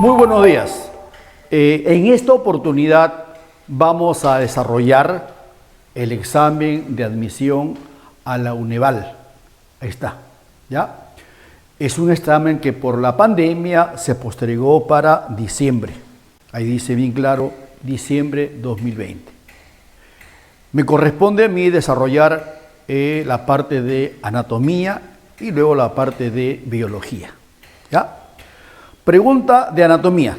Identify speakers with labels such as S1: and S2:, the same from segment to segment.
S1: Muy buenos días. En esta oportunidad vamos a desarrollar el examen de admisión a la UNEVAL. Ahí está, ¿ya? Es un examen que por la pandemia se postergó para diciembre. Ahí dice bien claro, diciembre 2020. Me corresponde a mí desarrollar la parte de anatomía y luego la parte de biología, ¿ya? Pregunta de anatomía.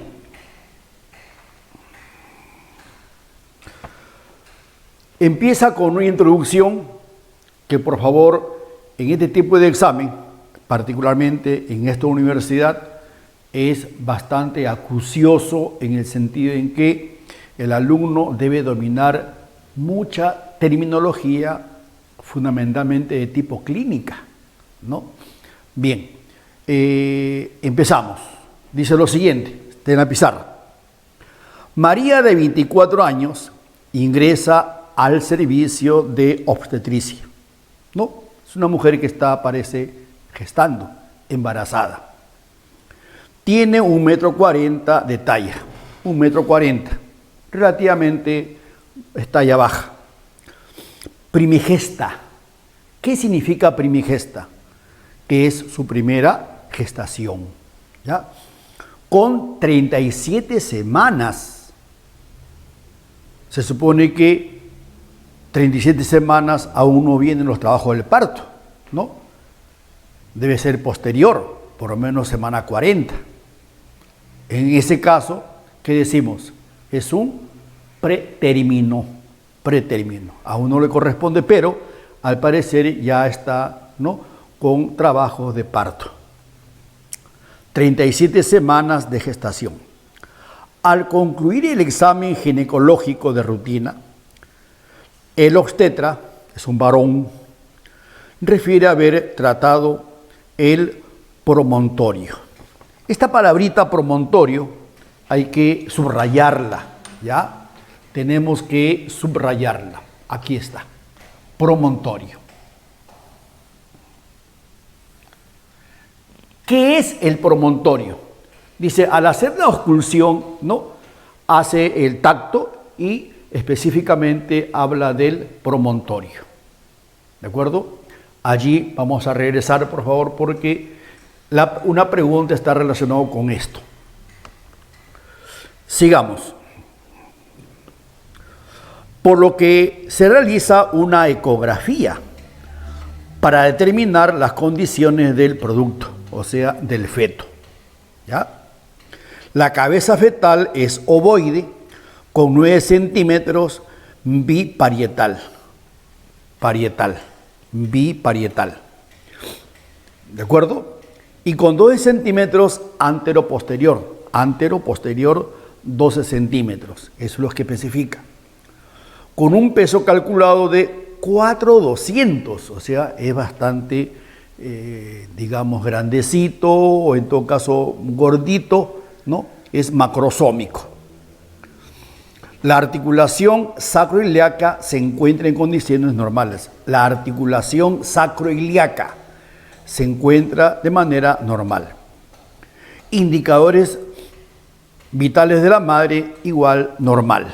S1: Empieza con una introducción que, por favor, en este tipo de examen, particularmente en esta universidad, es bastante acucioso en el sentido en que el alumno debe dominar mucha terminología, fundamentalmente de tipo clínica, ¿no? Bien, empezamos. Dice lo siguiente, está en la pizarra. María, de 24 años, ingresa al servicio de obstetricia. No, es una mujer que parece gestando, embarazada. Tiene 1,40 m de talla, 1,40 m, relativamente es talla baja. Primigesta. ¿Qué significa primigesta? Que es su primera gestación, ¿ya? Con 37 semanas. Se supone que 37 semanas aún no vienen los trabajos del parto, ¿no? Debe ser posterior, por lo menos semana 40. En ese caso, ¿qué decimos? Es un pretérmino, pretérmino. Aún no le corresponde, pero al parecer ya está, ¿no?, con trabajos de parto. 37 semanas de gestación. Al concluir el examen ginecológico de rutina, el obstetra, es un varón, refiere haber tratado el promontorio. Esta palabrita promontorio hay que subrayarla, ¿ya? Tenemos que subrayarla. Aquí está, promontorio. ¿Qué es el promontorio? Dice, al hacer la ausculsión, ¿no?, hace el tacto y específicamente habla del promontorio. ¿De acuerdo? Allí vamos a regresar, por favor, porque una pregunta está relacionada con esto. Sigamos. Por lo que se realiza una ecografía para determinar las condiciones del producto, o sea, del feto, ¿ya? La cabeza fetal es ovoide con 9 centímetros, biparietal, biparietal, ¿de acuerdo? Y con 12 centímetros antero-posterior, 12 centímetros, eso es lo que especifica. Con un peso calculado de 4,200, o sea, es bastante, digamos, grandecito, o en todo caso gordito, ¿no? Es macrosómico. La articulación sacroiliaca se encuentra en condiciones normales. La articulación sacroiliaca se encuentra de manera normal. Indicadores vitales de la madre igual normal,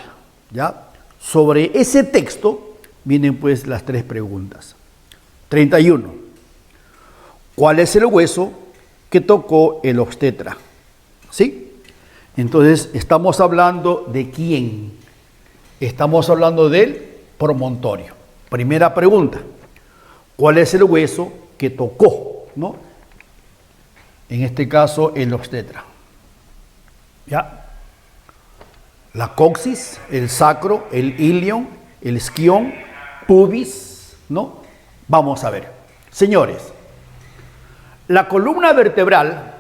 S1: ¿ya? Sobre ese texto vienen pues las 3 preguntas. 31. ¿Cuál es el hueso que tocó el obstetra? ¿Sí? Entonces, estamos hablando de quién. Estamos hablando del promontorio. Primera pregunta. ¿Cuál es el hueso que tocó, ¿no?, en este caso, el obstetra? ¿Ya? La coxis, el sacro, el ilion, el isquion, pubis, ¿no? Vamos a ver. Señores, la columna vertebral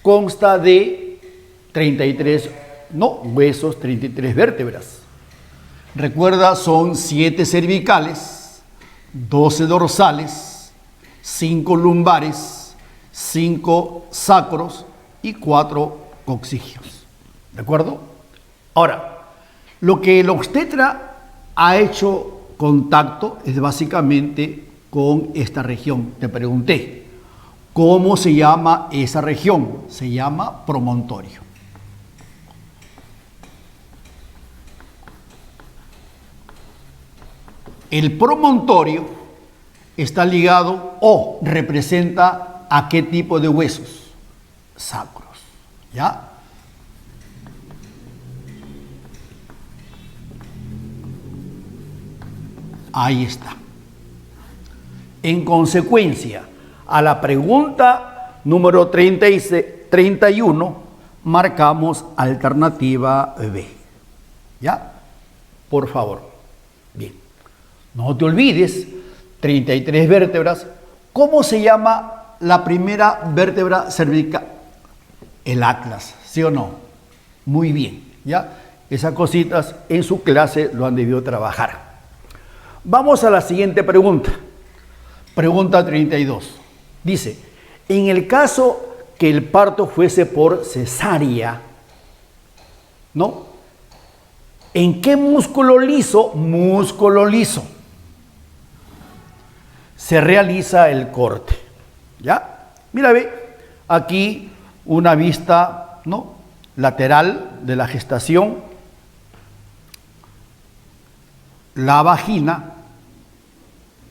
S1: consta de 33, no, huesos, 33 vértebras. Recuerda, son 7 cervicales, 12 dorsales, 5 lumbares, 5 sacros y 4 coccigios. ¿De acuerdo? Ahora, lo que el obstetra ha hecho contacto es básicamente con esta región. Te pregunté, ¿cómo se llama esa región? Se llama promontorio. El promontorio está ligado o representa a qué tipo de huesos sacros, ¿ya? Ahí está. En consecuencia, a la pregunta número 31 marcamos alternativa B. ¿Ya? Por favor. Bien. No te olvides, 33 vértebras. ¿Cómo se llama la primera vértebra cervical? El atlas, ¿sí o no? Muy bien. ¿Ya? Esas cositas en su clase lo han debido trabajar. Vamos a la siguiente pregunta. Pregunta 32. Dice, en el caso que el parto fuese por cesárea, ¿no? ¿En qué músculo liso? Músculo liso. Se realiza el corte. ¿Ya? Mira, ve, aquí una vista, ¿no? Lateral de la gestación, la vagina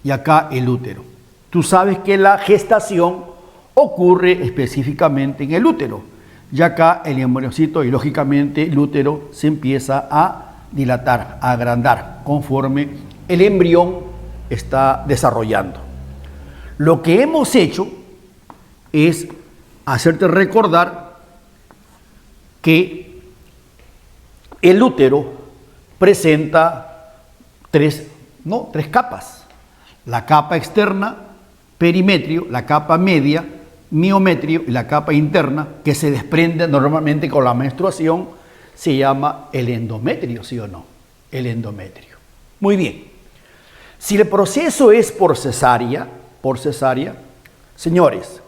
S1: y acá el útero. Tú sabes que la gestación ocurre específicamente en el útero. Y acá el embriocito y lógicamente el útero se empieza a dilatar, a agrandar conforme el embrión está desarrollando. Lo que hemos hecho es hacerte recordar que el útero presenta tres capas. La capa externa, perimetrio, la capa media, miometrio y la capa interna, que se desprende normalmente con la menstruación, se llama el endometrio, ¿sí o no? El endometrio. Muy bien. Si el proceso es por cesárea, señores,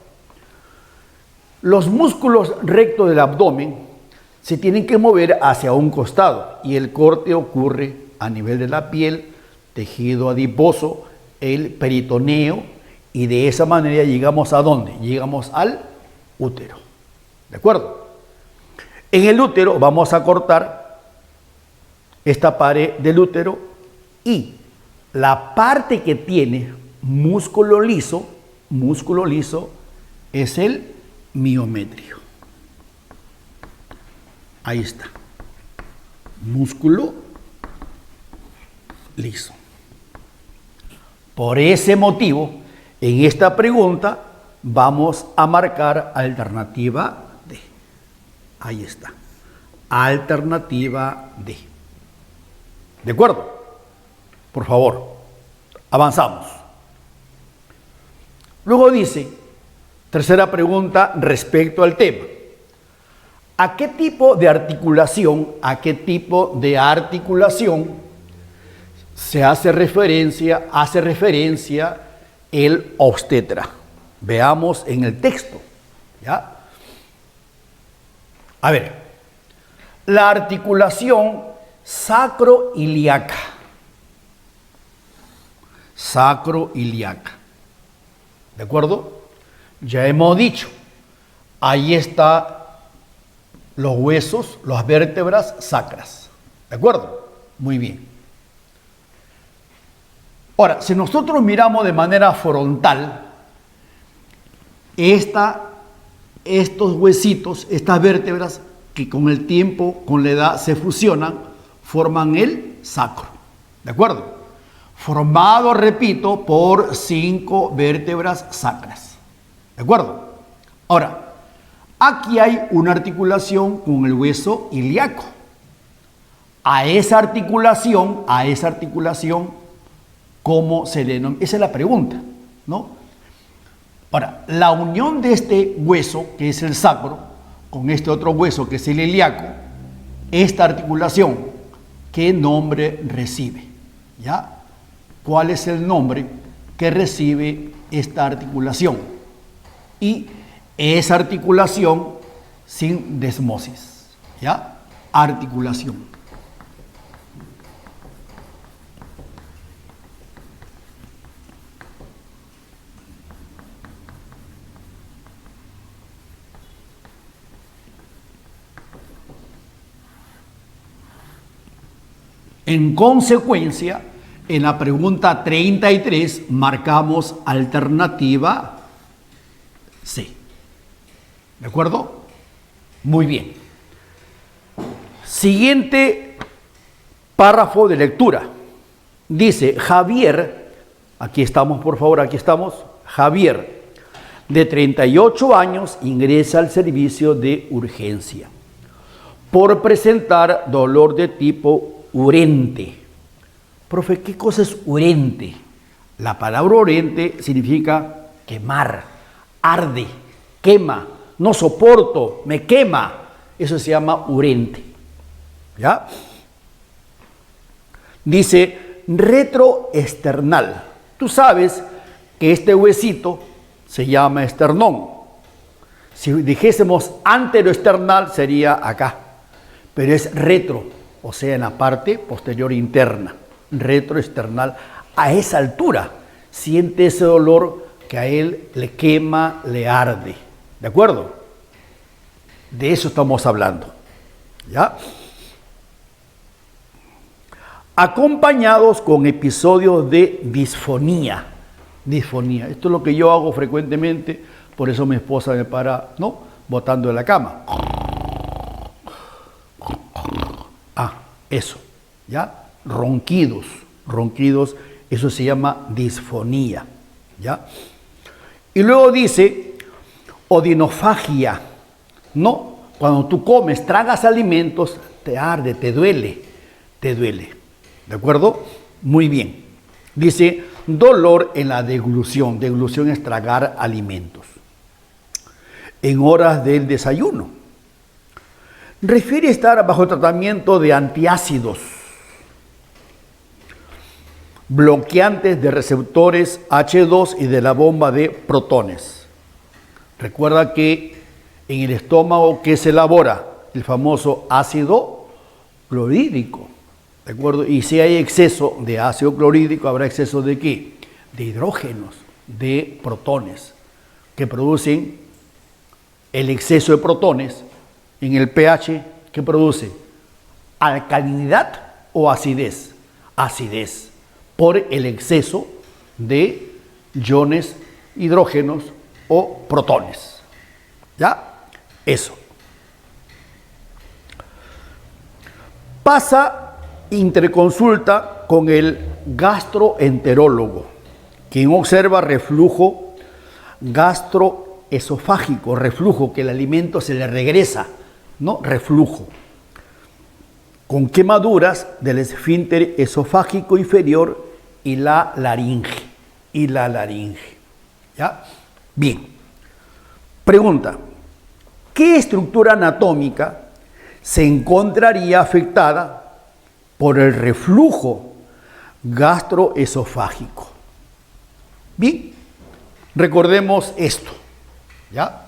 S1: los músculos rectos del abdomen se tienen que mover hacia un costado y el corte ocurre a nivel de la piel, tejido adiposo, el peritoneo, y de esa manera llegamos a ¿dónde? Llegamos al útero. ¿De acuerdo? En el útero vamos a cortar esta pared del útero y la parte que tiene músculo liso es el miometrio. Ahí está. Músculo liso. Por ese motivo, en esta pregunta vamos a marcar alternativa D. Ahí está. Alternativa D. ¿De acuerdo? Por favor, avanzamos. Luego dice, tercera pregunta respecto al tema. ¿A qué tipo de articulación, se hace referencia el obstetra? Veamos en el texto, ¿ya? A ver, la articulación sacroiliaca. Sacroiliaca. ¿De acuerdo? Ya hemos dicho, ahí están los huesos, las vértebras sacras. ¿De acuerdo? Muy bien. Ahora, si nosotros miramos de manera frontal, estos huesitos, estas vértebras que con el tiempo, con la edad se fusionan, forman el sacro. ¿De acuerdo? Formado, repito, por 5 vértebras sacras. ¿De acuerdo? Ahora, aquí hay una articulación con el hueso ilíaco. A esa articulación, ¿cómo se denomina? Esa es la pregunta, ¿no? Ahora, la unión de este hueso, que es el sacro, con este otro hueso, que es el ilíaco, esta articulación, ¿qué nombre recibe? ¿Ya? ¿Cuál es el nombre que recibe esta articulación? Y esa articulación sin desmosis, ¿ya? Articulación. En consecuencia, en la pregunta 33 marcamos alternativa C. ¿De acuerdo? Muy bien. Siguiente párrafo de lectura. Dice, Javier, aquí estamos, por favor, aquí estamos. Javier, de 38 años, ingresa al servicio de urgencia por presentar dolor de tipo urente. Profe, ¿qué cosa es urente? La palabra urente significa quemar, arde, quema, no soporto, me quema. Eso se llama urente. ¿Ya? Dice retroesternal. Tú sabes que este huesito se llama esternón. Si dijésemos anteroesternal sería acá, pero es retro, o sea, en la parte posterior interna. Retroesternal, a esa altura siente ese dolor que a él le quema, le arde. ¿De acuerdo? De eso estamos hablando. ¿Ya? Acompañados con episodios de disfonía. Disfonía. Esto es lo que yo hago frecuentemente, por eso mi esposa me para, ¿no?, botando de la cama. Ah, eso. ¿Ya? Ronquidos, eso se llama disfonía, ¿ya? Y luego dice odinofagia, ¿no? Cuando tú comes, tragas alimentos, te arde, te duele, ¿de acuerdo? Muy bien. Dice dolor en la deglución es tragar alimentos. En horas del desayuno. Refiere estar bajo tratamiento de antiácidos, bloqueantes de receptores H2 y de la bomba de protones. Recuerda que en el estómago, ¿qué se elabora? El famoso ácido clorhídrico, ¿de acuerdo? Y si hay exceso de ácido clorhídrico, habrá exceso ¿de qué? De hidrógenos, de protones, que producen el exceso de protones en el pH, ¿qué produce? ¿Alcalinidad o acidez? Acidez. Por el exceso de iones, hidrógenos o protones. ¿Ya? Eso. Pasa interconsulta con el gastroenterólogo, quien observa reflujo gastroesofágico, reflujo, que el alimento se le regresa, ¿no? Reflujo. Con quemaduras del esfínter esofágico inferior y la laringe. ¿Ya? Bien. Pregunta. ¿Qué estructura anatómica se encontraría afectada por el reflujo gastroesofágico? Bien. Recordemos esto. ¿Ya?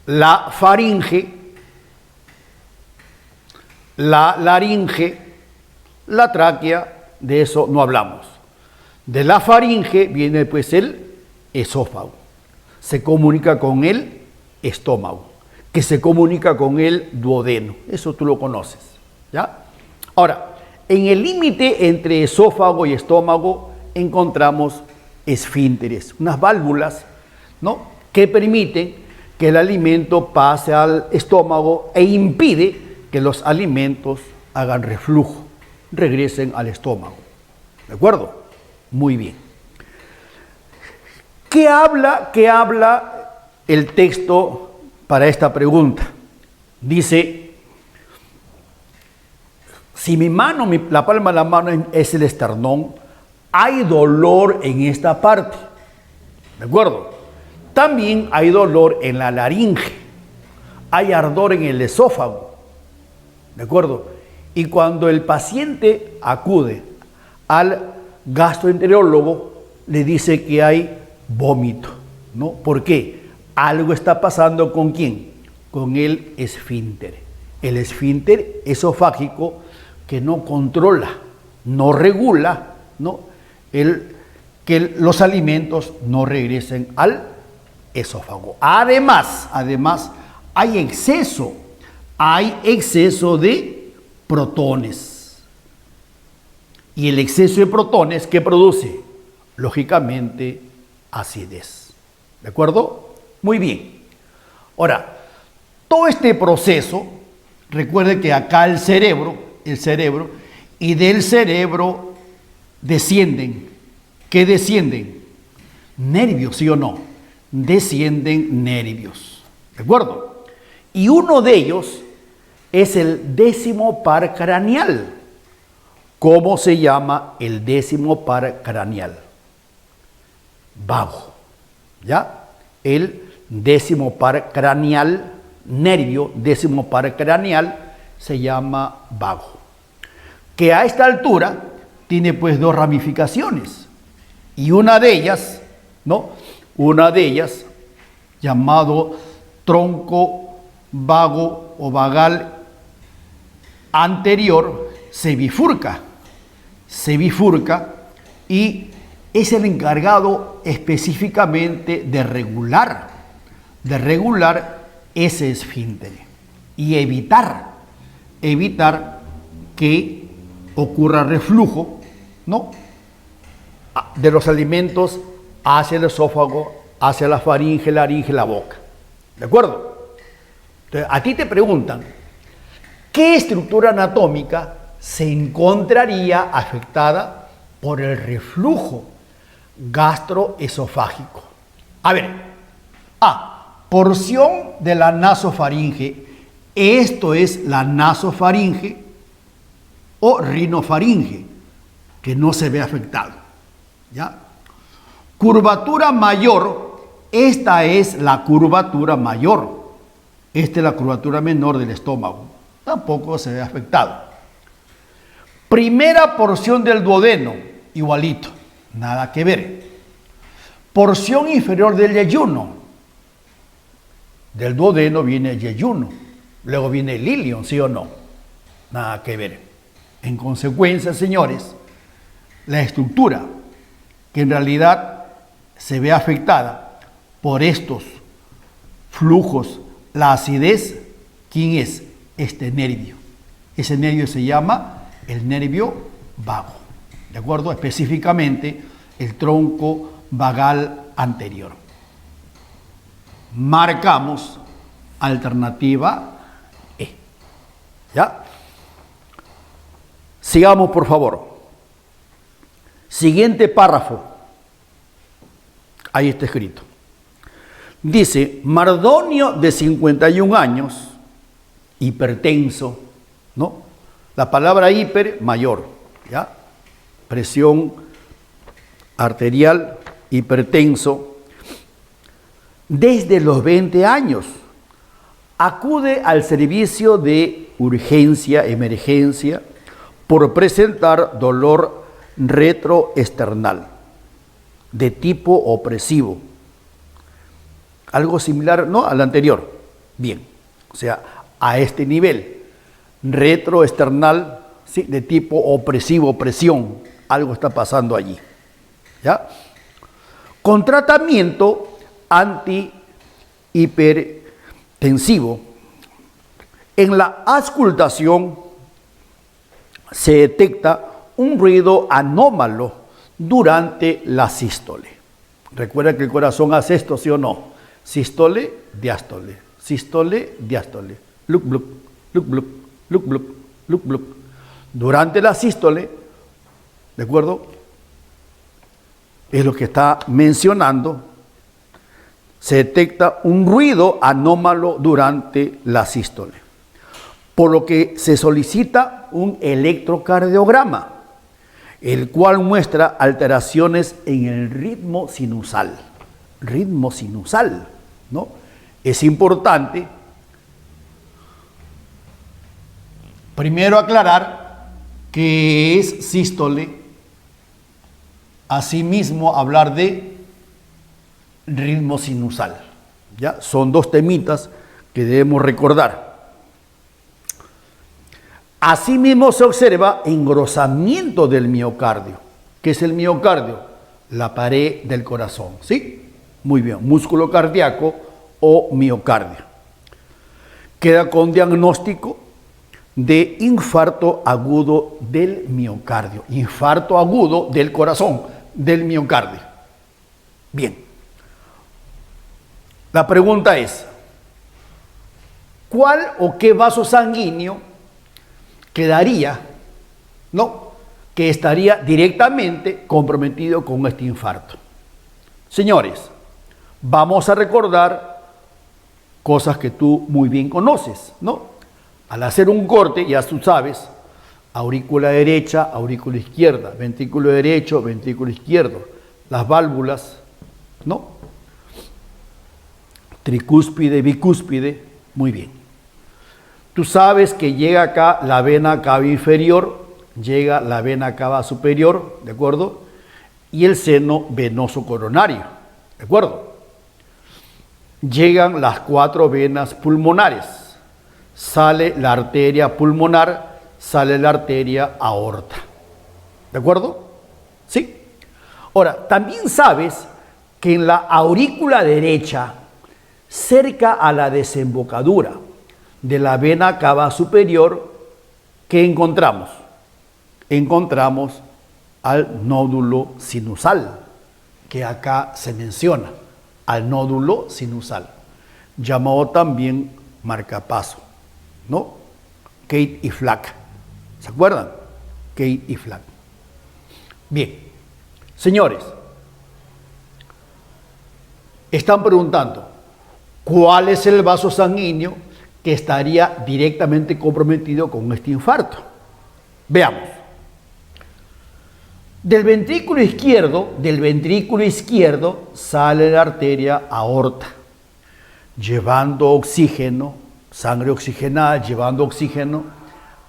S1: La faringe, la laringe, la tráquea, de eso no hablamos. De la faringe viene pues el esófago. Se comunica con el estómago, que se comunica con el duodeno. Eso tú lo conoces, ¿ya? Ahora, en el límite entre esófago y estómago encontramos esfínteres, unas válvulas, ¿no?, que permiten que el alimento pase al estómago e impide que los alimentos hagan reflujo, regresen al estómago. ¿De acuerdo? Muy bien. ¿Qué habla el texto para esta pregunta? Dice, si mi mano, la palma de la mano es el esternón, hay dolor en esta parte. ¿De acuerdo? También hay dolor en la laringe, hay ardor en el esófago. ¿De acuerdo? Y cuando el paciente acude al gastroenterólogo, le dice que hay vómito, ¿no? ¿Por qué? Algo está pasando ¿con quién? Con el esfínter. El esfínter esofágico que no controla, no regula, ¿no?, que los alimentos no regresen al esófago. Además, hay exceso de protones. Y el exceso de protones, ¿qué produce? Lógicamente, acidez. ¿De acuerdo? Muy bien. Ahora, todo este proceso, recuerde que acá el cerebro, y del cerebro descienden. ¿Qué descienden? Nervios, ¿sí o no? Descienden nervios. ¿De acuerdo? Y uno de ellos es el décimo par craneal. ¿Cómo se llama el décimo par craneal? Vago. ¿Ya? El décimo par craneal, nervio décimo par craneal, se llama vago. Que a esta altura tiene pues dos ramificaciones. Y una de ellas, ¿no? Una de ellas, llamado tronco vago o vagal anterior, se bifurca y es el encargado específicamente de regular ese esfínter y evitar que ocurra reflujo, ¿no?, de los alimentos hacia el esófago, hacia la faringe, laringe, la boca. ¿De acuerdo? Entonces, a ti te preguntan, ¿qué estructura anatómica se encontraría afectada por el reflujo gastroesofágico? A ver, porción de la nasofaringe. Esto es la nasofaringe o rinofaringe, que no se ve afectado. ¿Ya? Curvatura mayor, esta es la curvatura mayor. Esta es la curvatura menor del estómago. Tampoco se ve afectado. Primera porción del duodeno, igualito, nada que ver. Porción inferior del yeyuno. Del duodeno viene el yeyuno. Luego viene el ilion, ¿sí o no? Nada que ver. En consecuencia, señores, la estructura que en realidad se ve afectada por estos flujos, la acidez, ¿quién es? Este nervio. Ese nervio se llama el nervio vago, ¿de acuerdo? Específicamente el tronco vagal anterior. Marcamos alternativa E. ¿Ya? Sigamos, por favor. Siguiente párrafo. Ahí está escrito. Dice, Mardonio de 51 años, hipertenso, ¿no? La palabra hiper, mayor, ¿ya? Presión arterial, hipertenso. Desde los 20 años, acude al servicio de urgencia, emergencia, por presentar dolor retroesternal de tipo opresivo. Algo similar, ¿no?, al anterior. Bien, o sea, a este nivel, retroesternal, ¿sí?, de tipo opresivo, presión, algo está pasando allí. ¿Ya? Con tratamiento antihipertensivo, en la auscultación se detecta un ruido anómalo durante la sístole. Recuerda que el corazón hace esto, ¿sí o no? Sístole, diástole, sístole, diástole. Luc, bluc, luc, bluc, luc, bluc, luc, bluc. Durante la sístole, ¿de acuerdo?, es lo que está mencionando, se detecta un ruido anómalo durante la sístole, por lo que se solicita un electrocardiograma, el cual muestra alteraciones en el ritmo sinusal. Ritmo sinusal, ¿no? Es importante primero aclarar que es sístole, asimismo hablar de ritmo sinusal. ¿Ya? Son dos temitas que debemos recordar. Asimismo se observa engrosamiento del miocardio. ¿Qué es el miocardio? La pared del corazón, ¿sí? Muy bien, músculo cardíaco o miocardio. Queda con diagnóstico de infarto agudo del miocardio. Infarto agudo del corazón, del miocardio. Bien. La pregunta es, ¿cuál o qué vaso sanguíneo quedaría, que estaría directamente comprometido con este infarto? Señores, vamos a recordar cosas que tú muy bien conoces, Al hacer un corte, ya tú sabes, aurícula derecha, aurícula izquierda, ventrículo derecho, ventrículo izquierdo, las válvulas, tricúspide, bicúspide, muy bien. Tú sabes que llega acá la vena cava inferior, llega la vena cava superior, ¿de acuerdo? Y el seno venoso coronario, ¿de acuerdo? Llegan las 4 venas pulmonares, sale la arteria pulmonar, sale la arteria aorta, ¿de acuerdo? ¿Sí? Ahora, también sabes que en la aurícula derecha, cerca a la desembocadura de la vena cava superior, ¿qué encontramos? Encontramos al nódulo sinusal, que acá se menciona, al nódulo sinusal, llamado también marcapaso, Kate y Flack. ¿Se acuerdan? Kate y Flack. Bien, señores, están preguntando, ¿cuál es el vaso sanguíneo que estaría directamente comprometido con este infarto? Veamos. Del ventrículo izquierdo sale la arteria aorta, llevando oxígeno, sangre oxigenada, llevando oxígeno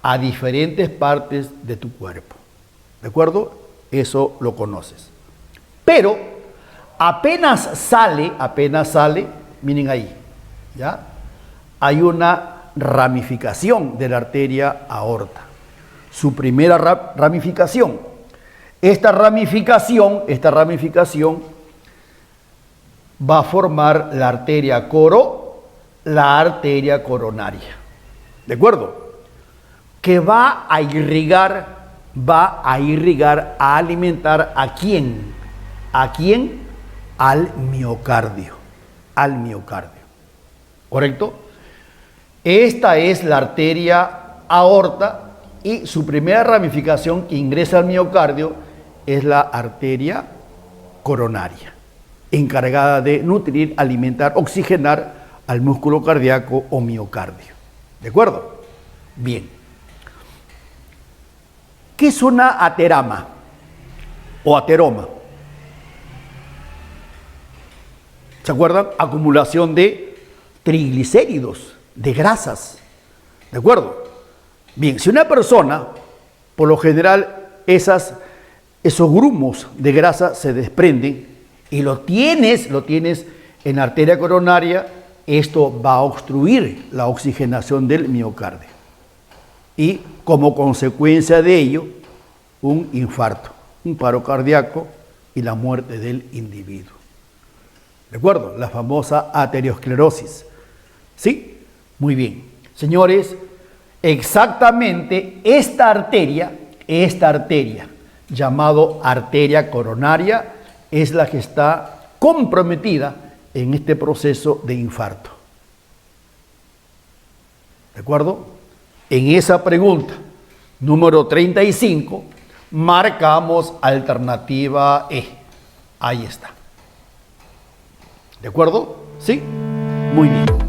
S1: a diferentes partes de tu cuerpo. ¿De acuerdo? Eso lo conoces. Pero apenas sale, miren ahí, ¿ya? Hay una ramificación de la arteria aorta. Su primera ramificación. Esta ramificación va a formar la arteria la arteria coronaria. ¿De acuerdo? Que va a irrigar, a alimentar ¿a quién? ¿A quién? Al miocardio. ¿Correcto? Esta es la arteria aorta y su primera ramificación que ingresa al miocardio es la arteria coronaria, encargada de nutrir, alimentar, oxigenar al músculo cardíaco o miocardio. ¿De acuerdo? Bien. ¿Qué es una aterama o ateroma? ¿Se acuerdan? Acumulación de triglicéridos, de grasas. ¿De acuerdo? Bien, si una persona, por lo general, esos grumos de grasa se desprenden y lo tienes en la arteria coronaria, esto va a obstruir la oxigenación del miocardio. Y como consecuencia de ello, un infarto, un paro cardíaco y la muerte del individuo. ¿De acuerdo? La famosa aterosclerosis. ¿Sí? Muy bien. Señores, exactamente esta arteria, llamado arteria coronaria, es la que está comprometida en este proceso de infarto. ¿De acuerdo? En esa pregunta, número 35, marcamos alternativa E. Ahí está. ¿De acuerdo? ¿Sí? Muy bien.